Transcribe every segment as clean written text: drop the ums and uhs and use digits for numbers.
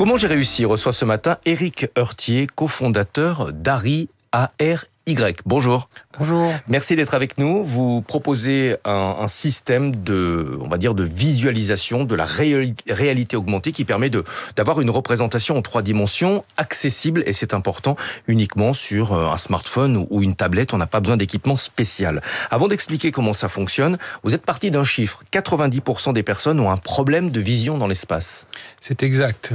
Comment j'ai réussi reçoit ce matin Éric Heurtier, cofondateur d'Ary, A-R-Y. Bonjour. Bonjour. Merci d'être avec nous. Vous proposez un système de visualisation de la réalité augmentée qui permet d'avoir une représentation en 3 dimensions accessible, et c'est important, uniquement sur un smartphone ou une tablette. On n'a pas besoin d'équipement spécial. Avant d'expliquer comment ça fonctionne, vous êtes parti d'un chiffre. 90% des personnes ont un problème de vision dans l'espace. C'est exact.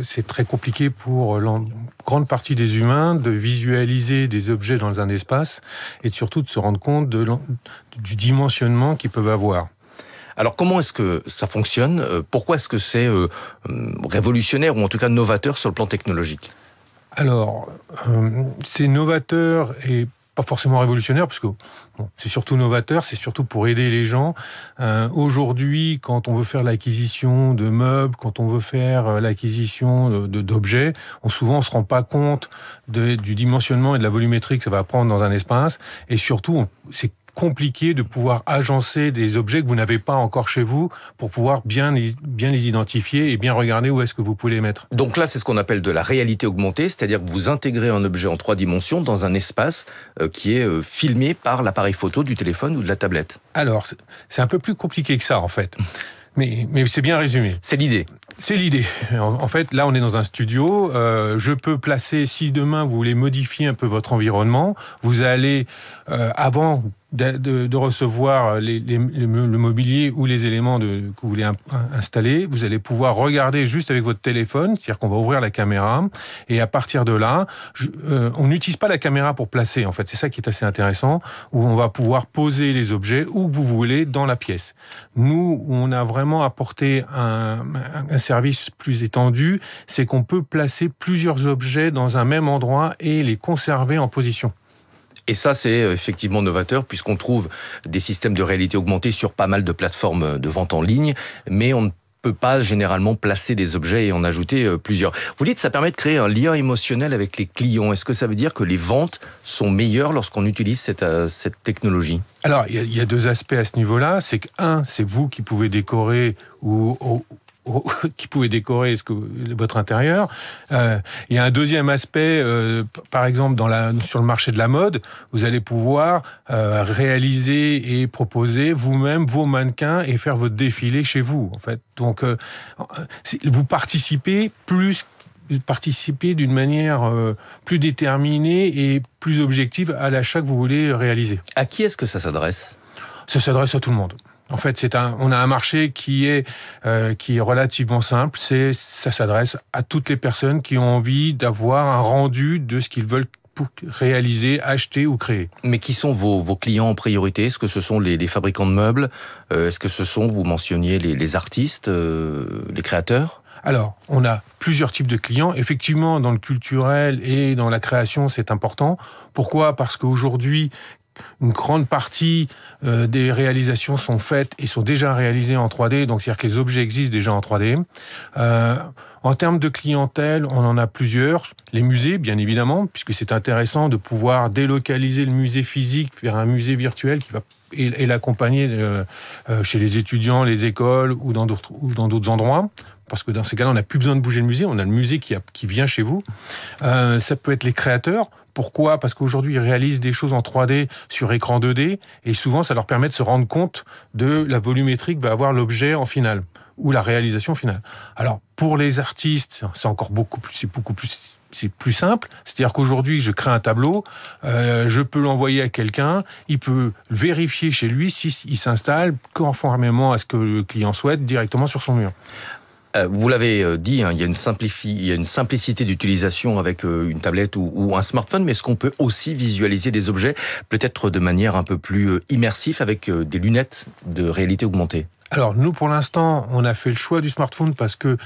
C'est très compliqué pour la grande partie des humains de visualiser des objets dans un espace et surtout de se rendre compte du dimensionnement qu'ils peuvent avoir. Alors comment est-ce que ça fonctionne ? Pourquoi est-ce que c'est révolutionnaire ou en tout cas novateur sur le plan technologique ? Alors, c'est novateur et pas forcément révolutionnaire, parce que c'est surtout novateur, c'est surtout pour aider les gens. Aujourd'hui, quand on veut faire l'acquisition de meubles, quand on veut faire l'acquisition d'objets, souvent on se rend pas compte du dimensionnement et de la volumétrie que ça va prendre dans un espace, et surtout, c'est compliqué de pouvoir agencer des objets que vous n'avez pas encore chez vous pour pouvoir bien les identifier et bien regarder où est-ce que vous pouvez les mettre. Donc là, c'est ce qu'on appelle de la réalité augmentée, c'est-à-dire que vous intégrez un objet en 3 dimensions dans un espace qui est filmé par l'appareil photo du téléphone ou de la tablette. Alors, c'est un peu plus compliqué que ça, en fait. Mais c'est bien résumé. C'est l'idée. C'est l'idée. En fait, là, on est dans un studio. Je peux placer, si demain vous voulez modifier un peu votre environnement, vous allez, avant de recevoir le mobilier ou les éléments que vous voulez installer, vous allez pouvoir regarder juste avec votre téléphone, c'est-à-dire qu'on va ouvrir la caméra, et à partir de là, on n'utilise pas la caméra pour placer, en fait, c'est ça qui est assez intéressant, où on va pouvoir poser les objets où vous voulez dans la pièce. Nous, on a vraiment apporté un service plus étendu, c'est qu'on peut placer plusieurs objets dans un même endroit et les conserver en position. Et ça, c'est effectivement novateur, puisqu'on trouve des systèmes de réalité augmentée sur pas mal de plateformes de vente en ligne, mais on ne peut pas généralement placer des objets et en ajouter plusieurs. Vous dites que ça permet de créer un lien émotionnel avec les clients. Est-ce que ça veut dire que les ventes sont meilleures lorsqu'on utilise cette technologie ? Alors, il y a 2 aspects à ce niveau-là. C'est que, c'est vous qui pouvez décorer votre intérieur. Il y a un deuxième aspect, par exemple sur le marché de la mode, vous allez pouvoir réaliser et proposer vous-même vos mannequins et faire votre défilé chez vous. En fait, donc vous participez d'une manière plus déterminée et plus objective à l'achat que vous voulez réaliser. À qui est-ce que ça s'adresse ? Ça s'adresse à tout le monde. En fait, on a un marché qui est relativement simple. Ça s'adresse à toutes les personnes qui ont envie d'avoir un rendu de ce qu'ils veulent réaliser, acheter ou créer. Mais qui sont vos clients en priorité ? Est-ce que ce sont les fabricants de meubles ? Est-ce que ce sont, vous mentionniez, les artistes, les créateurs ? Alors, on a plusieurs types de clients. Effectivement, dans le culturel et dans la création, c'est important. Pourquoi ? Parce qu'aujourd'hui, une grande partie des réalisations sont faites et sont déjà réalisées en 3D, donc c'est-à-dire que les objets existent déjà en 3D. En termes de clientèle, on en a plusieurs. Les musées, bien évidemment, puisque c'est intéressant de pouvoir délocaliser le musée physique vers un musée virtuel qui va et l'accompagner chez les étudiants, les écoles ou dans d'autres endroits. Parce que dans ces cas-là, on n'a plus besoin de bouger le musée, on a le musée qui vient chez vous. Ça peut être les créateurs. Pourquoi ? Parce qu'aujourd'hui, ils réalisent des choses en 3D sur écran 2D, et souvent, ça leur permet de se rendre compte de la volumétrie que va avoir l'objet en finale, ou la réalisation finale. Alors, pour les artistes, c'est plus simple. C'est-à-dire qu'aujourd'hui, je crée un tableau, je peux l'envoyer à quelqu'un, il peut vérifier chez lui s'il s'installe conformément à ce que le client souhaite directement sur son mur. Vous l'avez dit, il y a une simplicité d'utilisation avec une tablette ou un smartphone, mais est-ce qu'on peut aussi visualiser des objets peut-être de manière un peu plus immersive avec des lunettes de réalité augmentée ? Alors, nous, pour l'instant, on a fait le choix du smartphone parce que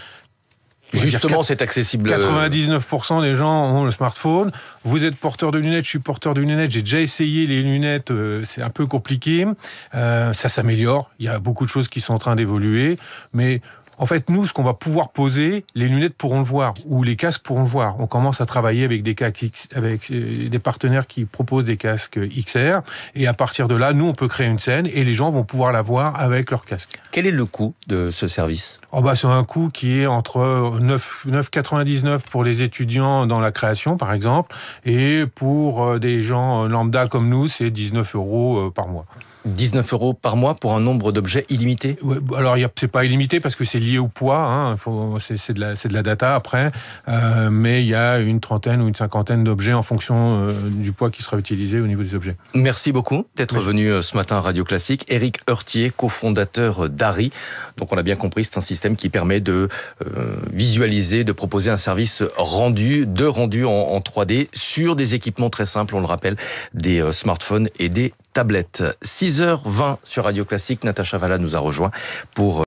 justement, c'est accessible. 99% des gens ont le smartphone. Vous êtes porteur de lunettes, je suis porteur de lunettes. J'ai déjà essayé les lunettes, c'est un peu compliqué. Ça s'améliore. Il y a beaucoup de choses qui sont en train d'évoluer, mais En fait, nous, ce qu'on va pouvoir poser, les lunettes pourront le voir, ou les casques pourront le voir. On commence à travailler avec avec des partenaires qui proposent des casques XR, et à partir de là, nous, on peut créer une scène, et les gens vont pouvoir la voir avec leur casque. Quel est le coût de ce service ? C'est un coût qui est entre 9,99 pour les étudiants dans la création, par exemple, et pour des gens lambda comme nous, c'est 19 € par mois. 19 € par mois pour un nombre d'objets illimité ? Ouais, alors c'est pas illimité parce que c'est lié au poids, hein. C'est de la data après, mais il y a une trentaine ou une cinquantaine d'objets en fonction du poids qui sera utilisé au niveau des objets. Merci beaucoup d'être venu ce matin à Radio Classique. Éric Heurtier, cofondateur d'Ari. Donc on a bien compris, c'est un système qui permet de visualiser, de proposer un service rendu en 3D sur des équipements très simples, on le rappelle, des smartphones et des tablettes. 6h20 sur Radio Classique, Natacha Valla nous a rejoint pour